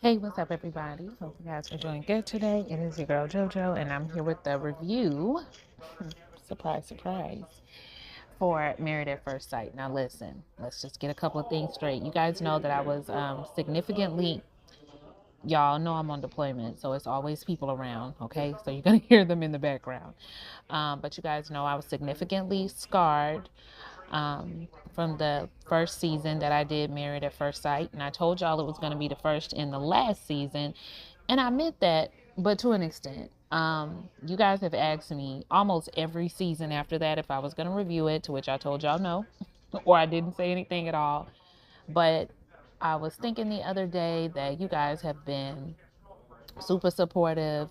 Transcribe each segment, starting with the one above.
Hey, what's up, everybody? Hope you guys are doing good today. It is your girl JoJo, and I'm here with the review. Surprise, surprise. For Married at First Sight. Now, listen, let's just get a couple of things straight. You guys know that I was significantly, y'all know I'm on deployment, so it's always people around, okay? So you're going to hear them in the background. But you guys know I was significantly scarred from the first season that I did Married at First Sight. And I told y'all it was going to be the first in the last season. And I meant that, but to an extent. You guys have asked me almost every season after that if I was going to review it, to which I told y'all no, or I didn't say anything at all. But I was thinking the other day that you guys have been super supportive.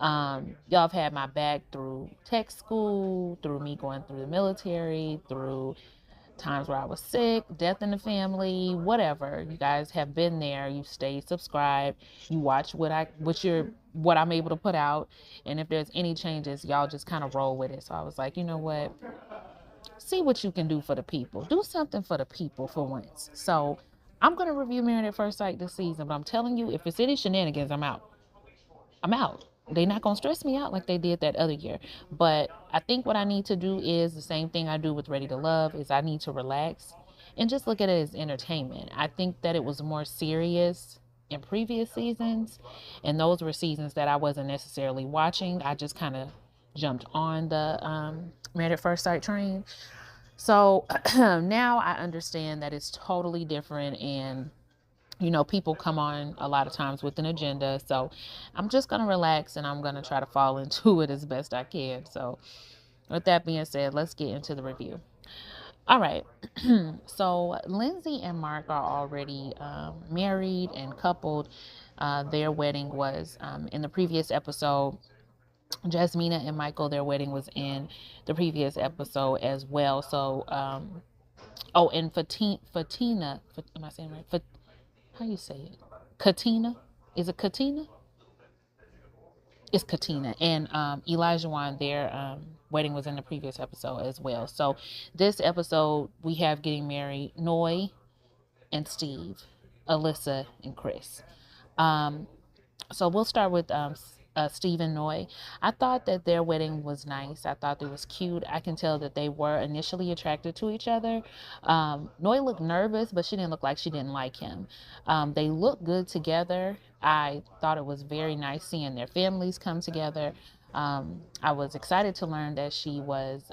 Y'all have had my back through tech school, through me going through the military, through times where I was sick, death in the family, whatever. You guys have been there. You stay subscribed. You watch what I'm able to put out. And if there's any changes, y'all just kind of roll with it. So I was like, you know what? See what you can do for the people. Do something for the people for once. So I'm gonna review Married at First Sight this season, but I'm telling you, if it's any shenanigans, I'm out. I'm out. They're not gonna stress me out like they did that other year. But I think what I need to do is the same thing I do with Ready to Love is I need to relax and just look at it as entertainment. I think that it was more serious in previous seasons, and those were seasons that I wasn't necessarily watching. I just kind of jumped on the Married at First Sight train. So now I understand that it's totally different, and people come on a lot of times with an agenda. So I'm just going to relax and I'm going to try to fall into it as best I can. So, with that being said, let's get into the review. All right. So, Lindsay and Mark are already married and coupled. Their wedding was in the previous episode. Jasmina and Michael, their wedding was in the previous episode as well. So, and Fatina, am I saying right? How you say it? Katina? Is it Katina? It's Katina. And Elijah Wan, their wedding was in the previous episode as well. So this episode, we have getting married Noi and Steve, Alyssa and Chris. Um, so we'll start with Steve and Noi. I thought that their wedding was nice. I thought it was cute. I can tell that they were initially attracted to each other. Noi looked nervous, but she didn't look like she didn't like him. They looked good together. I thought it was very nice seeing their families come together. I was excited to learn that she was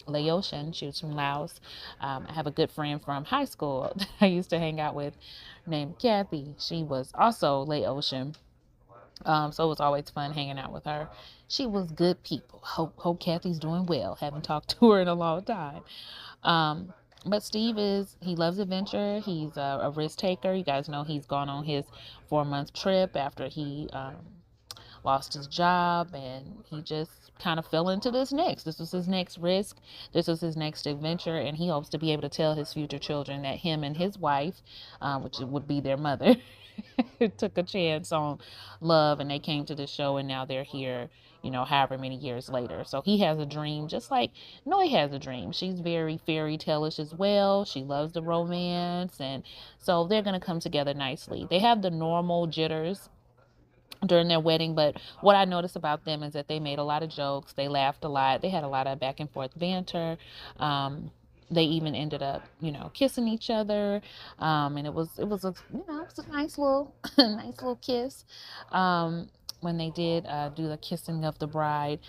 Laotian. She was from Laos. I have a good friend from high school that I used to hang out with named Kathy. She was also Laotian. So it was always fun hanging out with her. She was good people. Hope Kathy's doing well. Haven't talked to her in a long time. But Steve he loves adventure. He's a risk taker. You guys know he's gone on his 4-month trip after he lost his job, and he just kind of fell into this next. This was his next risk. This was his next adventure, and he hopes to be able to tell his future children that him and his wife, which would be their mother, took a chance on love, and they came to the show, and now they're here. However many years later. So he has a dream, just like Noi has a dream. She's very fairy tale-ish as well. She loves the romance, and so they're gonna come together nicely. They have the normal jitters during their wedding, but what I noticed about them is that they made a lot of jokes. They laughed a lot. They had a lot of back and forth banter. They even ended up, kissing each other, and it was a nice little nice little kiss when they did do the kissing of the bride.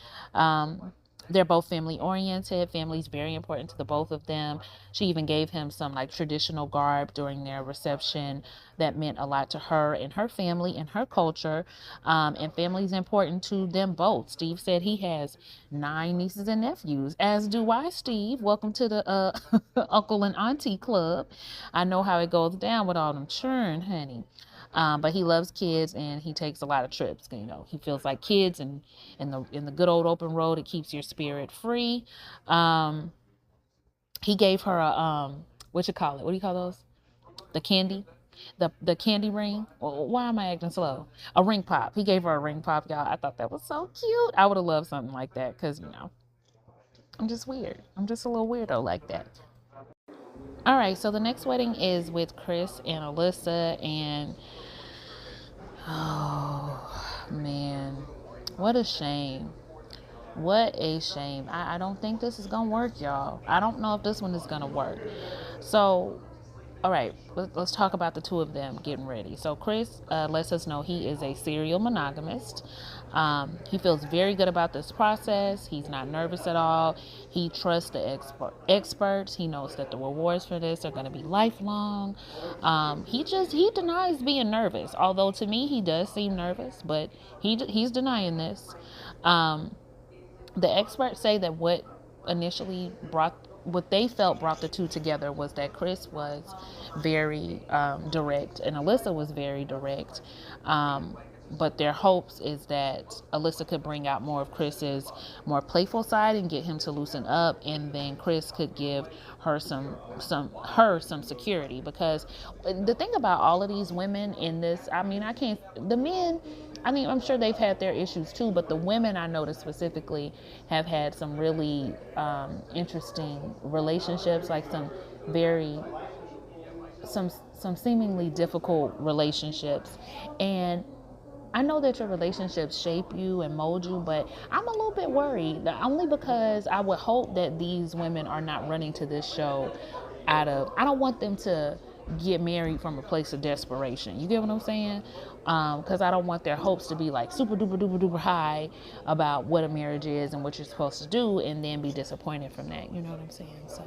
They're both family oriented. Family is very important to the both of them. She even gave him some like traditional garb during their reception that meant a lot to her and her family and her culture. And family is important to them both. Steve said he has 9 nieces and nephews, as do I, Steve. Welcome to the uncle and auntie club. I know how it goes down with all them churn, honey. But he loves kids and he takes a lot of trips. He feels like kids, and in the good old open road, it keeps your spirit free. He gave her a what you call it? What do you call those? The candy, the candy ring. Well, why am I acting slow? A ring pop. He gave her a ring pop, y'all. I thought that was so cute. I would have loved something like that because I'm just weird. I'm just a little weirdo like that. All right, so the next wedding is with Chris and Alyssa, and What a shame. What a shame. I don't think this is gonna work, y'all. I don't know if this one is gonna work. So, all right, let's talk about the two of them getting ready. So Chris lets us know he is a serial monogamist. He feels very good about this process. He's not nervous at all. He trusts the experts. He knows that the rewards for this are going to be lifelong. He denies being nervous. Although to me he does seem nervous, but he's denying this. Um, the experts say that what they felt brought the two together was that Chris was very direct and Alyssa was very direct. But their hopes is that Alyssa could bring out more of Chris's more playful side and get him to loosen up, and then Chris could give her some security. Because the thing about all of these women in this, I mean, the men, I mean, I'm sure they've had their issues too, but the women I noticed specifically have had some really interesting relationships, like very some seemingly difficult relationships. And I know that your relationships shape you and mold you, but I'm a little bit worried, only because I would hope that these women are not running to this show I don't want them to get married from a place of desperation. You get what I'm saying? Because I don't want their hopes to be like super duper duper duper high about what a marriage is and what you're supposed to do, and then be disappointed from that. You know what I'm saying? So,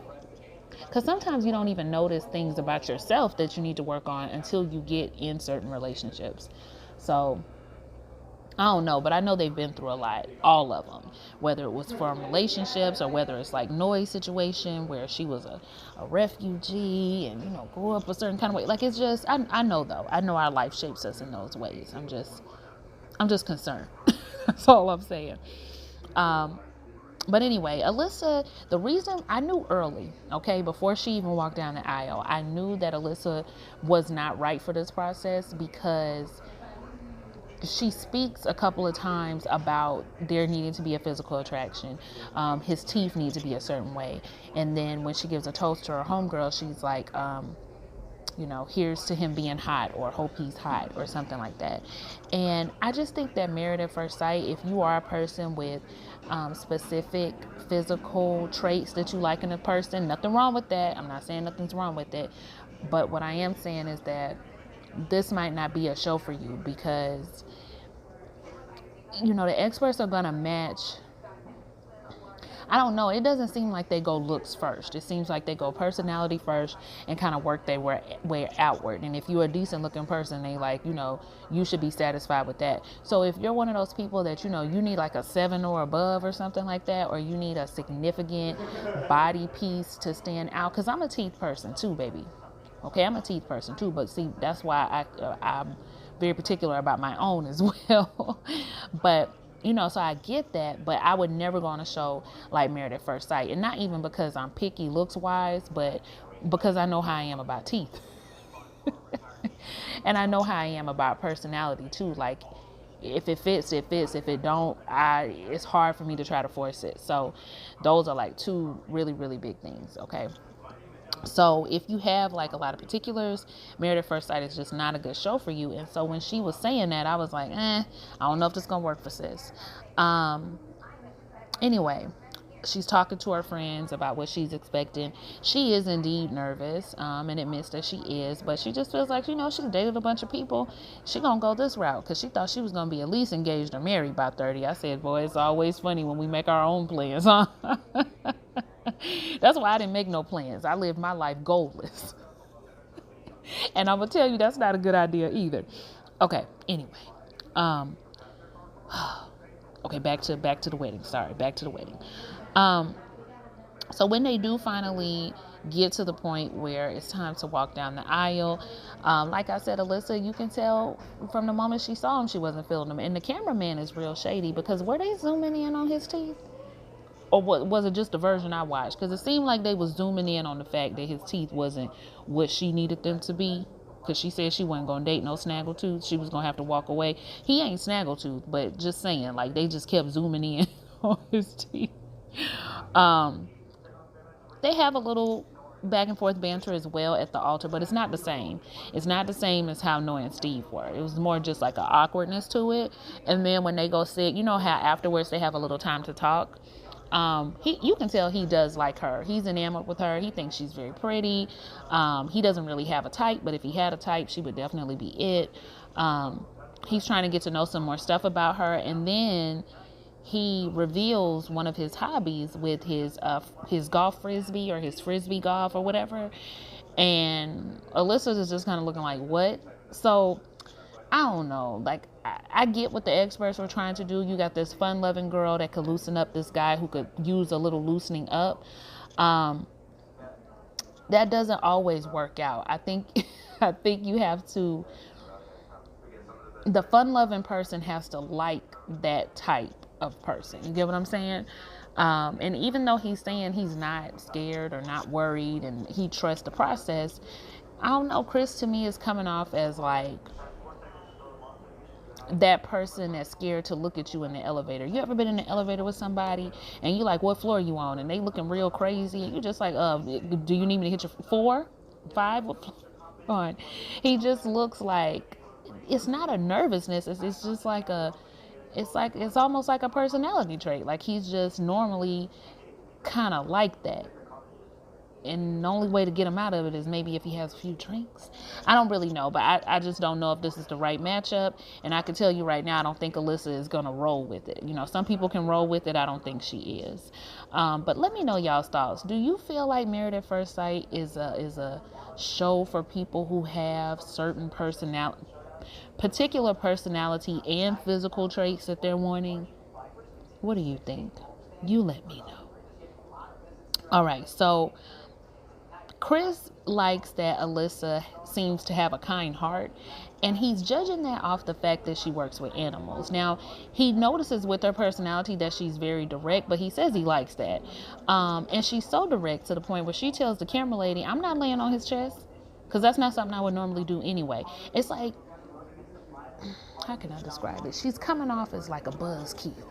because sometimes you don't even notice things about yourself that you need to work on until you get in certain relationships. So I don't know, but I know they've been through a lot, all of them, whether it was from relationships or whether it's like Noy's situation where she was a refugee and, grew up a certain kind of way. Like, it's just, I know though, I know our life shapes us in those ways. I'm just concerned. That's all I'm saying. But anyway, Alyssa, the reason I knew early, okay, before she even walked down the aisle, I knew that Alyssa was not right for this process, because she speaks a couple of times about there needing to be a physical attraction. His teeth need to be a certain way. And then when she gives a toast to her homegirl, she's like, here's to him being hot, or hope he's hot, or something like that. And I just think that married at first sight, if you are a person with specific physical traits that you like in a person, nothing wrong with that. I'm not saying nothing's wrong with it. But what I am saying is that this might not be a show for you, because the experts are going to match. I don't know. It doesn't seem like they go looks first. It seems like they go personality first and kind of work their way outward. And if you're a decent looking person, they you should be satisfied with that. So if you're one of those people that, you need like a 7 or above or something like that, or you need a significant body piece to stand out, because I'm a teeth person too, baby. Okay, I'm a teeth person too, but see, that's why I'm very particular about my own as well. But so I get that, but I would never go on a show like Married at First Sight, and not even because I'm picky looks wise, but because I know how I am about teeth. And I know how I am about personality too. Like, if it fits, it fits. If it don't, it's hard for me to try to force it. So those are like two really, really big things. Okay. So if you have like a lot of particulars, Married at First Sight is just not a good show for you. And so when she was saying that, I was like, I don't know if this is gonna work for sis. Anyway, she's talking to her friends about what she's expecting. She is indeed nervous, and admits that she is, but she just feels like, she's dated a bunch of people. She gonna go this route, because she thought she was gonna be at least engaged or married by 30. I said, boy, it's always funny when we make our own plans, huh? That's why I didn't make no plans. I lived my life goalless. And I'm gonna tell you, that's not a good idea either. Okay, anyway. Okay, back to the wedding. Sorry, back to the wedding. So when they do finally get to the point where it's time to walk down the aisle, like I said, Alyssa, you can tell from the moment she saw him, she wasn't feeling him. And the cameraman is real shady, because were they zooming in on his teeth? Or what, was it just the version I watched? Because it seemed like they was zooming in on the fact that his teeth wasn't what she needed them to be. Because she said she wasn't going to date no snaggletooth. She was going to have to walk away. He ain't snaggletooth, but just saying, like, they just kept zooming in on his teeth. They have a little back and forth banter as well at the altar, but it's not the same. It's not the same as how Noah and Steve were. It was more just like an awkwardness to it. And then when they go sit, you know how afterwards they have a little time to talk. You can tell he does like her. He's enamored with her. He thinks she's very pretty. He doesn't really have a type, but if he had a type, she would definitely be it. He's trying to get to know some more stuff about her, and then he reveals one of his hobbies with his golf frisbee or his frisbee golf or whatever. And Alyssa is just kind of looking like, what? So I don't know. Like, I get what the experts were trying to do. You got this fun-loving girl that could loosen up this guy who could use a little loosening up. That doesn't always work out. I think, I think you have to. The fun-loving person has to like that type of person. You get what I'm saying? And even though he's saying he's not scared or not worried and he trusts the process, I don't know. Chris to me is coming off as like that person that's scared to look at you in the elevator. You ever been in the elevator with somebody and you like, what floor are you on? And they looking real crazy and you just like, do you need me to hit you 4, 5? On? He just looks like, it's not a nervousness. It's just like it's almost like a personality trait. Like he's just normally kind of like that. And the only way to get him out of it is maybe if he has a few drinks. I don't really know, but I just don't know if this is the right matchup. And I can tell you right now, I don't think Alyssa is going to roll with it. You know, some people can roll with it. I don't think she is. But let me know y'all's thoughts. Do you feel like Married at First Sight is a show for people who have certain particular personality and physical traits that they're wanting? What do you think? You let me know. All right, so Chris likes that Alyssa seems to have a kind heart, and he's judging that off the fact that she works with animals. Now, he notices with her personality that she's very direct, but he says he likes that. And she's so direct to the point where she tells the camera lady, I'm not laying on his chest, because that's not something I would normally do anyway. It's like, how can I describe it? She's coming off as like a buzzkill.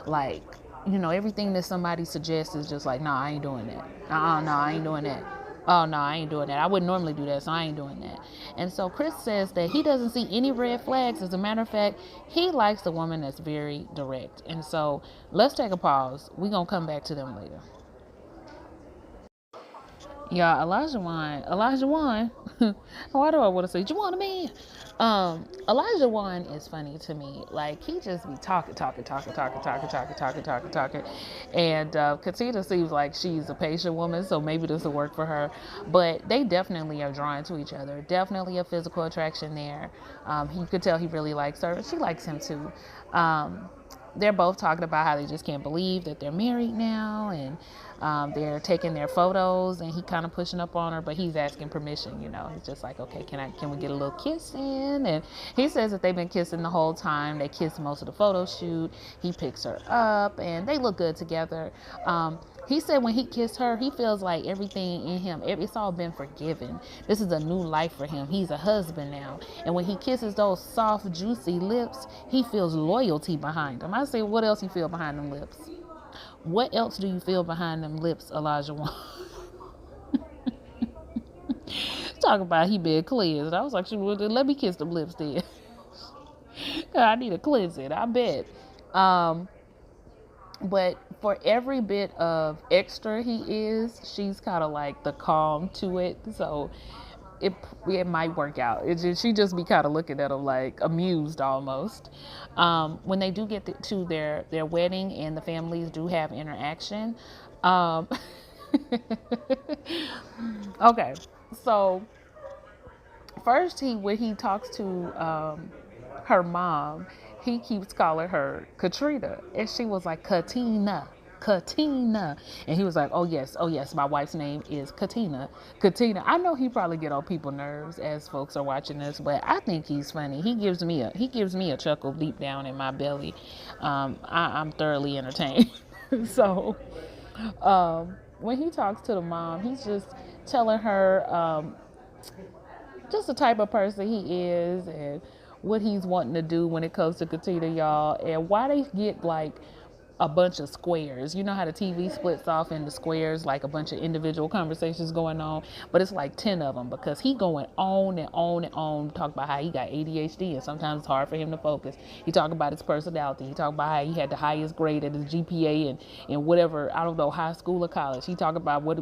Like, you know, everything that somebody suggests is just like, nah, I ain't doing that. No, I ain't doing that. Oh, no, I ain't doing that. I wouldn't normally do that, so I ain't doing that. And so Chris says that he doesn't see any red flags. As a matter of fact, he likes a woman that's very direct. And so let's take a pause. We're going to come back to them later. Yeah, Elijah Wan. Why do I want to say Juwan man? Elijah Wan is funny to me. Like he just be talking. And Katina seems like she's a patient woman, so maybe this will work for her. But they definitely are drawn to each other. Definitely a physical attraction there. You could tell he really likes her. She likes him too. They're both talking about how they just can't believe that they're married now, and they're taking their photos, and he kind of pushing up on her, but he's asking permission. You know, he's just like, okay, can we get a little kiss in? And he says that they've been kissing the whole time. They kissed most of the photo shoot. He picks her up, and they look good together. He said when he kissed her, he feels like everything in him, it's all been forgiven. This is a new life for him. He's a husband now. And when he kisses those soft, juicy lips, he feels loyalty behind them. I say, what else you feel behind them lips? What else do you feel behind them lips, Elijah Wan? Talk about he been cleansed. I was like, let me kiss them lips then. I need a cleansing, I bet. But for every bit of extra he is, she's kind of like the calm to it. So it might work out. She just be kind of looking at him like amused almost. When they do get to their wedding and the families do have interaction. Okay, so first when he talks to her mom, he keeps calling her Katrina, and she was like Katina, and he was like, oh yes, my wife's name is Katina. I know he probably get on people's nerves as folks are watching this, but I think he's funny. He gives me a chuckle deep down in my belly. I'm thoroughly entertained. So when he talks to the mom, he's just telling her just the type of person he is and what he's wanting to do when it comes to Katina, y'all, and why they get like a bunch of squares. You know how the TV splits off into squares, like a bunch of individual conversations going on, but it's like 10 of them because he going on and on and on, talk about how he got ADHD and sometimes it's hard for him to focus. He talk about his personality. He talk about how he had the highest grade at his GPA and whatever, I don't know, high school or college. He talk about what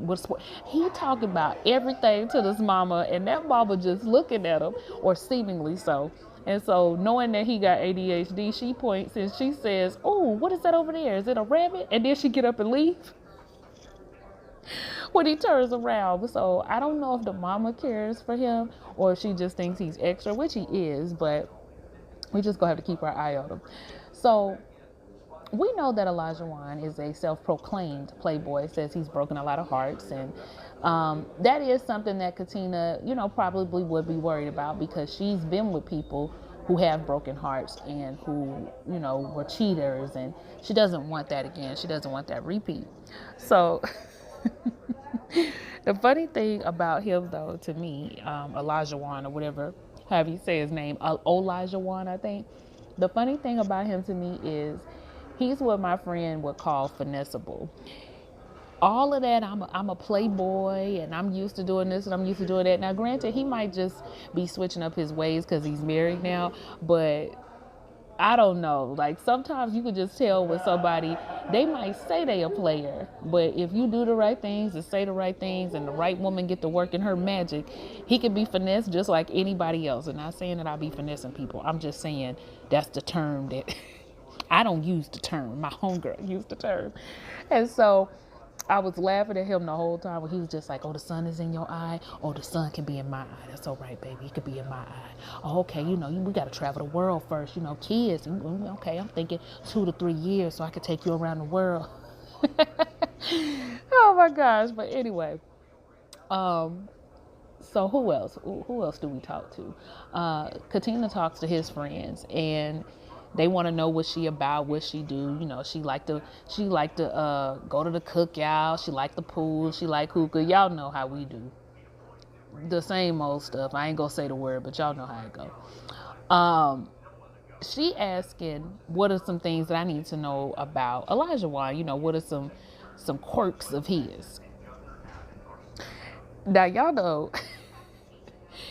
he talk about everything to this mama, and that mama just looking at him, or seemingly so. And so, knowing that he got ADHD, she points and she says, "Oh, what is that over there? Is it a rabbit?" And then she get up and leave when he turns around. So I don't know if the mama cares for him or if she just thinks he's extra, which he is, but we just gonna have to keep our eye on him. So we know that Olajuwon is a self-proclaimed playboy, says he's broken a lot of hearts, and that is something that Katina, probably would be worried about because she's been with people who have broken hearts and who, were cheaters, and she doesn't want that again. She doesn't want that repeat. So the funny thing about him, though, to me, Olajuwon or whatever, however you say his name, Olajuwon, I think. The funny thing about him to me is he's what my friend would call finessable. All of that, I'm a playboy and I'm used to doing this and I'm used to doing that. Now, granted, he might just be switching up his ways because he's married now, but I don't know. Like, sometimes you could just tell with somebody, they might say they a player, but if you do the right things and say the right things and the right woman get to work in her magic, he could be finessed just like anybody else. And not saying that I be finessing people. I'm just saying that's the term that I don't use the term. My homegirl used the term. And so I was laughing at him the whole time when he was just like, "Oh, the sun is in your eye. Oh, the sun can be in my eye. That's all right, baby. It could be in my eye. Oh, okay, we got to travel the world first. Kids. Okay, I'm thinking 2 to 3 years so I could take you around the world." Oh, my gosh. But anyway, so who else? Who else do we talk to? Katina talks to his friends, and they want to know what she about, what she do. She like to go to the cookout. She like the pool. She like hookah. Y'all know how we do. The same old stuff. I ain't gonna say the word, but y'all know how it go. She asking what are some things that I need to know about Olajuwon. What are some quirks of his. Now y'all know.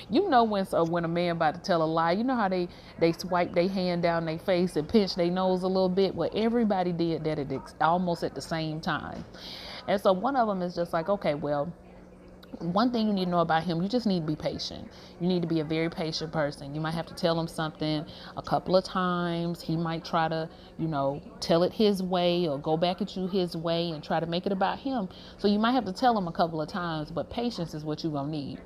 When a man about to tell a lie, you know how they swipe their hand down their face and pinch their nose a little bit? Well, everybody did that almost at the same time. And so one of them is just like, okay, well, one thing you need to know about him, you just need to be patient. You need to be a very patient person. You might have to tell him something a couple of times. He might try to, tell it his way or go back at you his way and try to make it about him. So you might have to tell him a couple of times, but patience is what you're going to need.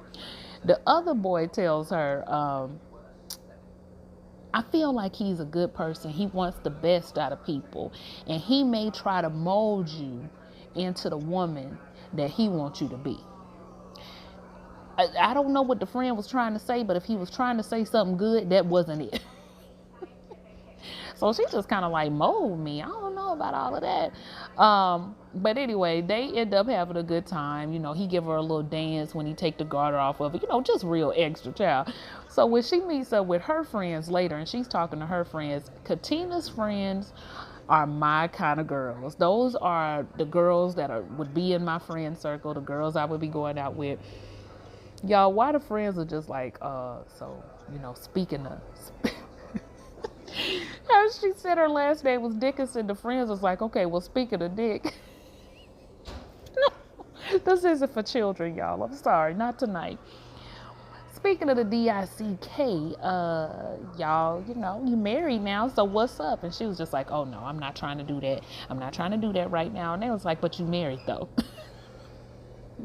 The other boy tells her, I feel like he's a good person. He wants the best out of people. And he may try to mold you into the woman that he wants you to be. I don't know what the friend was trying to say, but if he was trying to say something good, that wasn't it. So she just kind of like mold me. I don't know about all of that. But anyway, they end up having a good time. He give her a little dance when he take the garter off of her, just real extra, child. So when she meets up with her friends later and she's talking to her friends, Katina's friends are my kind of girls. Those are the girls that would be in my friend circle, the girls I would be going out with. Y'all, why the friends are just like, speaking of... As she said her last name was Dickinson, the friends was like, okay, well, speaking of Dick. This isn't for children, y'all. I'm sorry, not tonight. Speaking of the DICK, y'all, you married now, so what's up? And she was just like, oh, no, I'm not trying to do that. I'm not trying to do that right now. And they was like, but you married, though.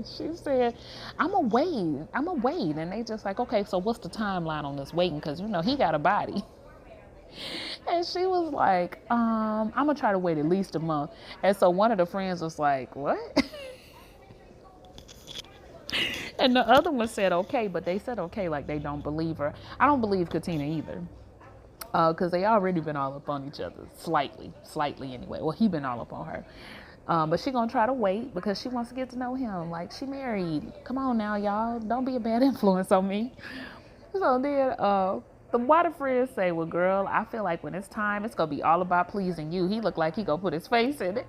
She said, I'm a wait. And they just like, okay, so what's the timeline on this waiting? Because, he got a body. And she was like, I'm going to try to wait at least a month. And so one of the friends was like, what? And the other one said, okay, but they said, okay, like they don't believe her. I don't believe Katina either. Because they already been all up on each other. Slightly anyway. Well, he been all up on her. But she going to try to wait because she wants to get to know him. Like, she married. Come on now, y'all. Don't be a bad influence on me. So then, why the friends say, well, girl, I feel like when it's time, it's going to be all about pleasing you. He looked like he going to put his face in it.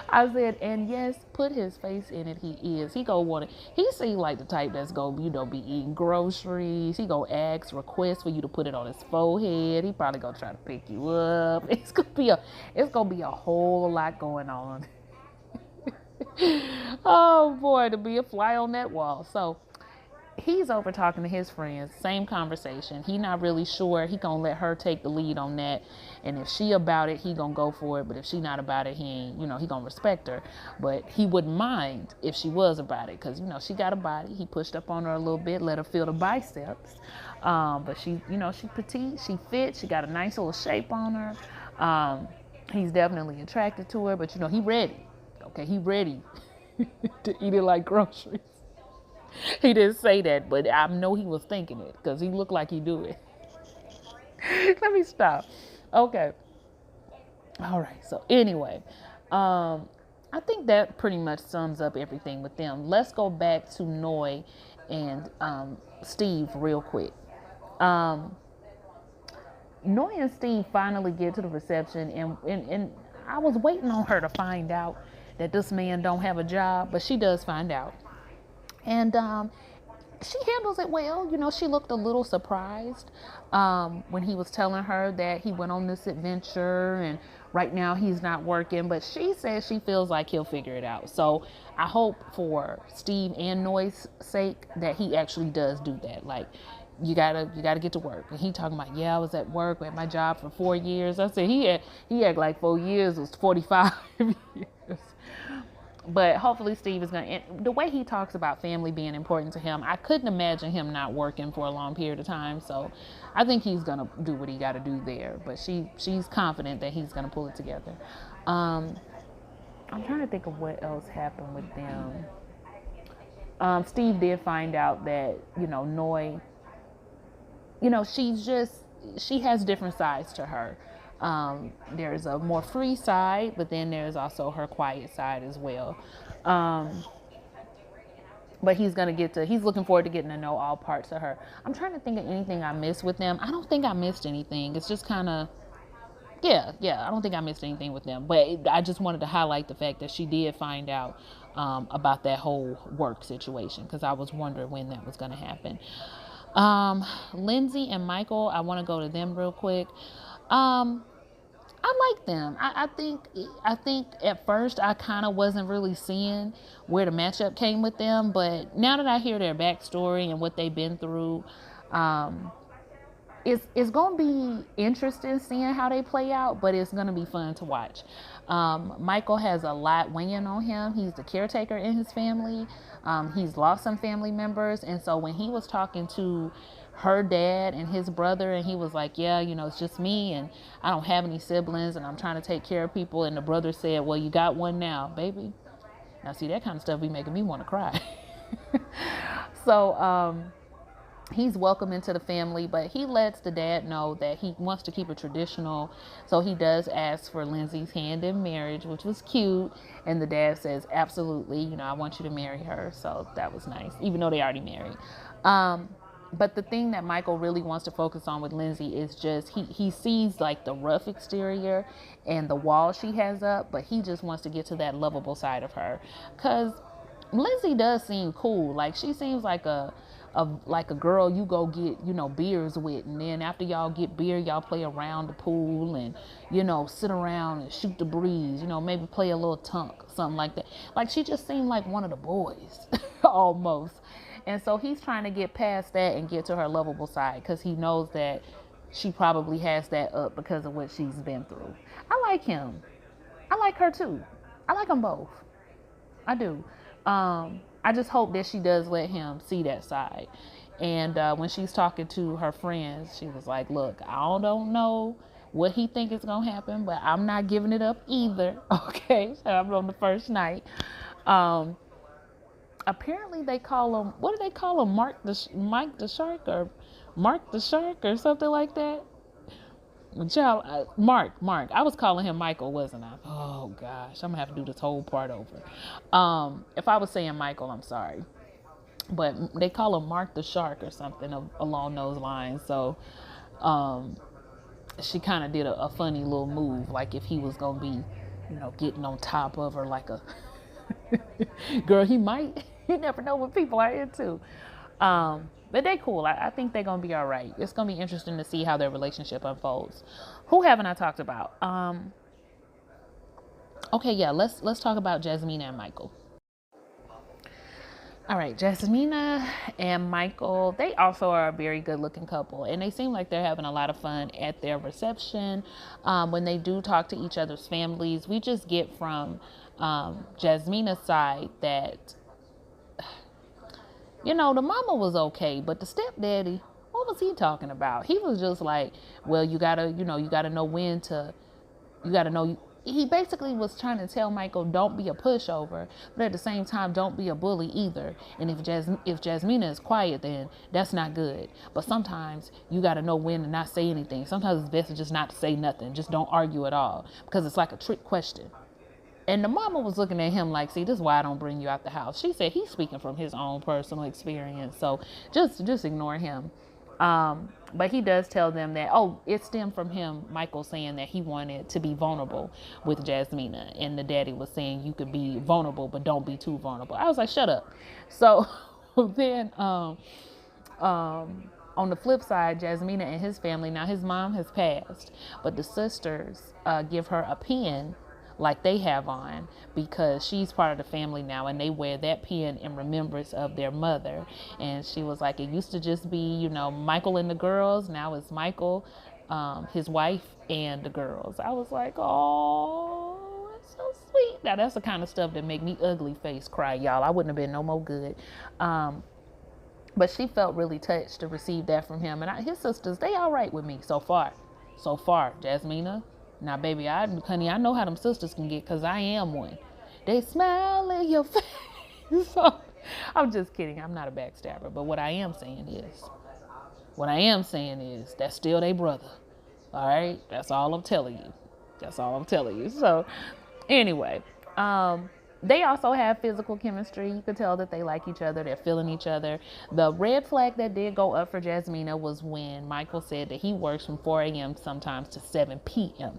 I said, and yes, put his face in it. He is. He gonna want it. He seems like the type that's gonna, be eating groceries. He gonna ask, request for you to put it on his forehead. He probably gonna try to pick you up. It's gonna be a whole lot going on. Oh boy, to be a fly on that wall. So he's over talking to his friends, same conversation. He not really sure. He gonna let her take the lead on that, and if she about it, he gonna go for it. But if she not about it, he ain't, he gonna respect her. But he wouldn't mind if she was about it, because she got a body. He pushed up on her a little bit, let her feel the biceps. But she, she petite, she fit, she got a nice little shape on her. He's definitely attracted to her, but he ready. Okay, he ready to eat it like groceries. He didn't say that, but I know he was thinking it because he looked like he do it. Let me stop. Okay. All right. So anyway, I think that pretty much sums up everything with them. Let's go back to Noi and Steve real quick. Noi and Steve finally get to the reception, and I was waiting on her to find out that this man don't have a job, but she does find out. And she handles it well. She looked a little surprised when he was telling her that he went on this adventure and right now he's not working. But she says she feels like he'll figure it out. So I hope for Steve and Noi's sake that he actually does do that. Like, you gotta get to work. And he talking about, I was at work at my job for 4 years. I said he had like 4 years was 45 years. But hopefully Steve is going to, the way he talks about family being important to him, I couldn't imagine him not working for a long period of time. So I think he's going to do what he got to do there. But she's confident that he's going to pull it together. I'm trying to think of what else happened with them. Steve did find out that, Noi, she has different sides to her. There's a more free side, but then there's also her quiet side as well. But he's looking forward to getting to know all parts of her. I'm trying to think of anything I missed with them. I don't think I missed anything. It's just kind of, I don't think I missed anything with them. But I just wanted to highlight the fact that she did find out about that whole work situation, because I was wondering when that was going to happen. Lindsay and Michael, I want to go to them real quick. I like them. I think at first I kind of wasn't really seeing where the matchup came with them, but now that I hear their backstory and what they've been through, it's going to be interesting seeing how they play out, but it's going to be fun to watch. Michael has a lot weighing on him. He's the caretaker in his family. He's lost some family members, and so when he was talking to her dad and his brother, and he was like, it's just me and I don't have any siblings and I'm trying to take care of people, and the brother said, well, you got one now, baby. Now see, that kind of stuff be making me want to cry. So he's welcome into the family, but he lets the dad know that he wants to keep it traditional. So he does ask for Lindsay's hand in marriage, which was cute, and the dad says, absolutely, I want you to marry her. So that was nice, even though they already married. But the thing that Michael really wants to focus on with Lindsay is just he sees like the rough exterior and the wall she has up, but he just wants to get to that lovable side of her. Because Lindsay does seem cool. Like, she seems like a girl you go get, beers with, and then after y'all get beer, y'all play around the pool and, sit around and shoot the breeze, maybe play a little tunk, something like that. Like, she just seemed like one of the boys almost. And so he's trying to get past that and get to her lovable side, because he knows that she probably has that up because of what she's been through. I like him. I like her too. I like them both. I do. I just hope that she does let him see that side. And when she's talking to her friends, she was like, look, I don't know what he think is going to happen, but I'm not giving it up either. Okay, so I'm on the first night. Apparently they call him, what do they call him? Mike the Shark or Mark the Shark or something like that? Child, Mark. I was calling him Michael, wasn't I? Oh gosh, I'm gonna have to do this whole part over. If I was saying Michael, I'm sorry. but they call him Mark the Shark or something along those lines. So um, she kind of did a funny little move, like if he was gonna be, getting on top of her like a girl. He might. You never know what people are into. But they cool. I think they're gonna be all right. It's gonna be interesting to see how their relationship unfolds. Who haven't I talked about? Okay, yeah. Let's talk about Jasmina and Michael. All right, Jasmina and Michael, they also are a very good looking couple, and they seem like they're having a lot of fun at their reception. When they do talk to each other's families, we just get from Jasmina's side that, the mama was okay, but the stepdaddy, what was he talking about? He was just like, well, you gotta know when to, you gotta know. He basically was trying to tell Michael, don't be a pushover, but at the same time, don't be a bully either. And if Jasmina is quiet, then that's not good. But sometimes you got to know when to not say anything. Sometimes it's best to just not to say nothing. Just don't argue at all, because it's like a trick question. And the mama was looking at him like, see, this is why I don't bring you out the house. She said he's speaking from his own personal experience. So just ignore him. But he does tell them that, it stemmed from him, Michael, saying that he wanted to be vulnerable with Jasmina. And the daddy was saying you could be vulnerable, but don't be too vulnerable. I was like, shut up. So then on the flip side, Jasmina and his family, now his mom has passed, but the sisters give her a pen like they have on, because she's part of the family now, and they wear that pen in remembrance of their mother. And she was like, it used to just be, Michael and the girls. Now it's Michael, his wife, and the girls. I was like, oh, that's so sweet. Now that's the kind of stuff that make me ugly face cry, y'all. I wouldn't have been no more good. But she felt really touched to receive that from him. And his sisters, they all right with me so far. So far, Jasmina. Now, baby, honey, I know how them sisters can get, because I am one. They smile in your face. So, I'm just kidding. I'm not a backstabber. But what I am saying is that's still their brother. All right? That's all I'm telling you. So, anyway, they also have physical chemistry. You could tell that they like each other. They're feeling each other. The red flag that did go up for Jasmina was when Michael said that he works from 4 a.m. sometimes to 7 p.m.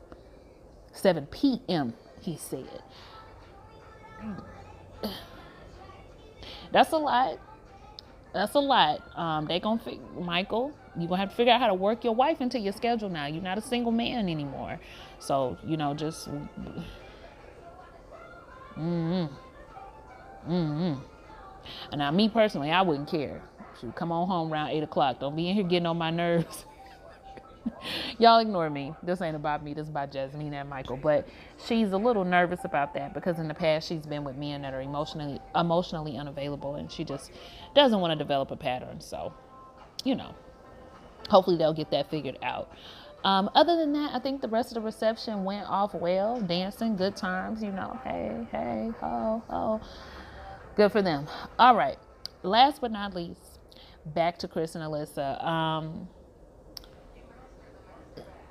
7 p.m. he said. That's a lot. Michael, you're gonna have to figure out how to work your wife into your schedule now. You're not a single man anymore. So, just and now, me personally, I wouldn't care. Shoot, come on home around 8 o'clock. Don't be in here getting on my nerves. Y'all ignore me. This ain't about me. This is about Jasmine and Michael. But she's a little nervous about that, because in the past she's been with men that are emotionally unavailable, and she just doesn't want to develop a pattern. So, hopefully they'll get that figured out. Other than that, I think the rest of the reception went off well. Dancing, good times, hey, ho. Good for them. All right. Last but not least, back to Chris and Alyssa.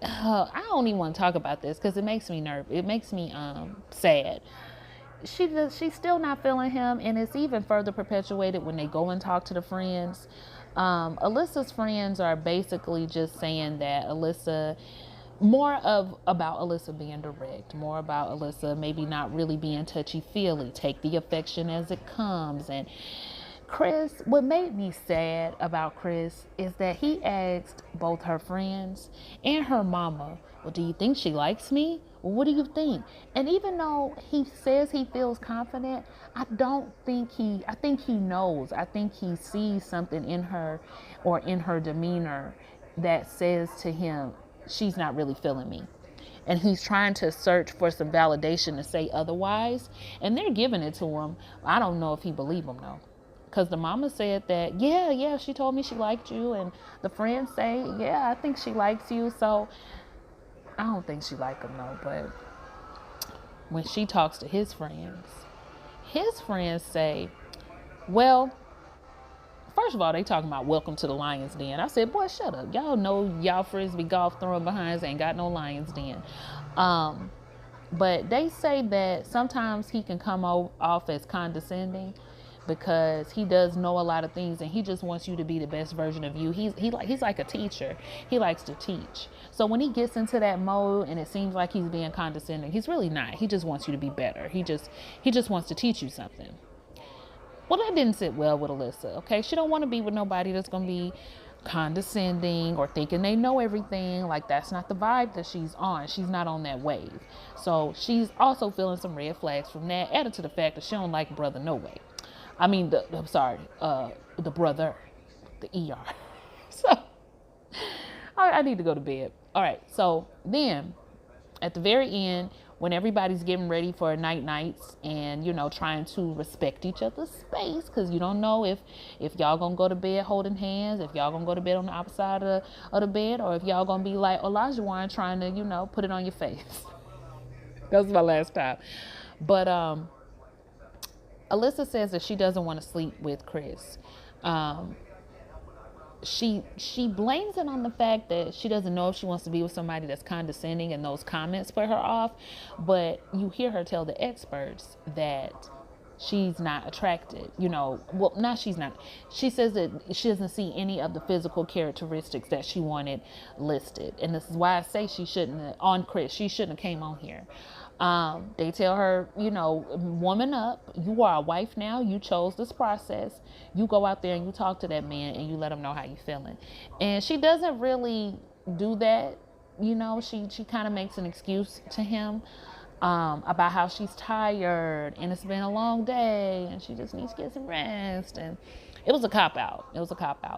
I don't even want to talk about this, because it makes me nervous. It makes me sad. She's still not feeling him, and it's even further perpetuated when they go and talk to the friends. Alyssa's friends are basically just saying that about Alyssa being direct, more about Alyssa maybe not really being touchy-feely, take the affection as it comes. And Chris, what made me sad about Chris is that he asked both her friends and her mama, well, do you think she likes me? Well, what do you think? And even though he says he feels confident, I think he knows. I think he sees something in her, or in her demeanor, that says to him, she's not really feeling me. And he's trying to search for some validation to say otherwise. And they're giving it to him. I don't know if he believes them, though. Because the mama said that, yeah, she told me she liked you. And the friends say, yeah, I think she likes you. So I don't think she liked him, though. But when she talks to his friends say, well, first of all, they talking about welcome to the Lion's Den. I said, boy, shut up. Y'all know y'all frisbee golf throwing behinds ain't got no Lion's Den. But they say that sometimes he can come off as condescending, because he does know a lot of things and he just wants you to be the best version of you. He's like a teacher. He likes to teach. So when he gets into that mode and it seems like he's being condescending, he's really not. He just wants you to be better. He just wants to teach you something. Well, that didn't sit well with Alyssa. Okay, she don't want to be with nobody that's gonna be condescending or thinking they know everything. Like, that's not the vibe that she's on. She's not on that wave. So she's also feeling some red flags from that, added to the fact that she don't like brother no way. I mean, the brother, the ER. So I need to go to bed. All right. So then at the very end, when everybody's getting ready for nights and, trying to respect each other's space, because you don't know if y'all gonna go to bed holding hands, if y'all gonna go to bed on the opposite side of the bed, or if y'all gonna be like Olajuwon trying to, put it on your face. That was my last time. But Alyssa says that she doesn't want to sleep with Chris. She blames it on the fact that she doesn't know if she wants to be with somebody that's condescending, and those comments put her off. But you hear her tell the experts that she's not attracted. Well, not she's not. She says that she doesn't see any of the physical characteristics that she wanted listed, and this is why I say she shouldn't on Chris. She shouldn't have came on here. They tell her, woman up. You are a wife now. You chose this process. You go out there and you talk to that man and you let him know how you feeling. And she doesn't really do that. She kind of makes an excuse to him about how she's tired and it's been a long day and she just needs to get some rest. And it was a cop out.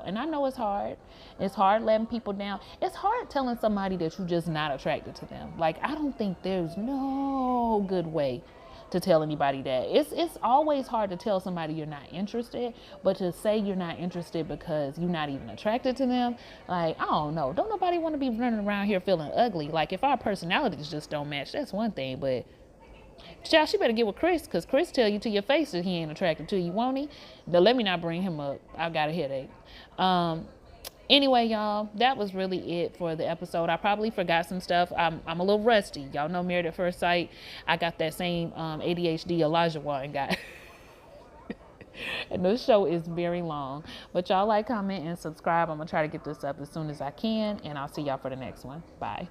And I know it's hard. It's hard letting people down. It's hard telling somebody that you're just not attracted to them. Like, I don't think there's no good way to tell anybody that. It's always hard to tell somebody you're not interested, but to say you're not interested because you're not even attracted to them, like, I don't know. Don't nobody want to be running around here feeling ugly. Like, if our personalities just don't match, that's one thing, but child, she better get with Chris, because Chris tell you to your face that he ain't attracted to you, won't he? Now, let me not bring him up. I've got a headache. Anyway, y'all, that was really it for the episode. I probably forgot some stuff. I'm a little rusty. Y'all know Married at First Sight. I got that same ADHD Olajuwon got. And this show is very long. But y'all like, comment, and subscribe. I'm going to try to get this up as soon as I can. And I'll see y'all for the next one. Bye.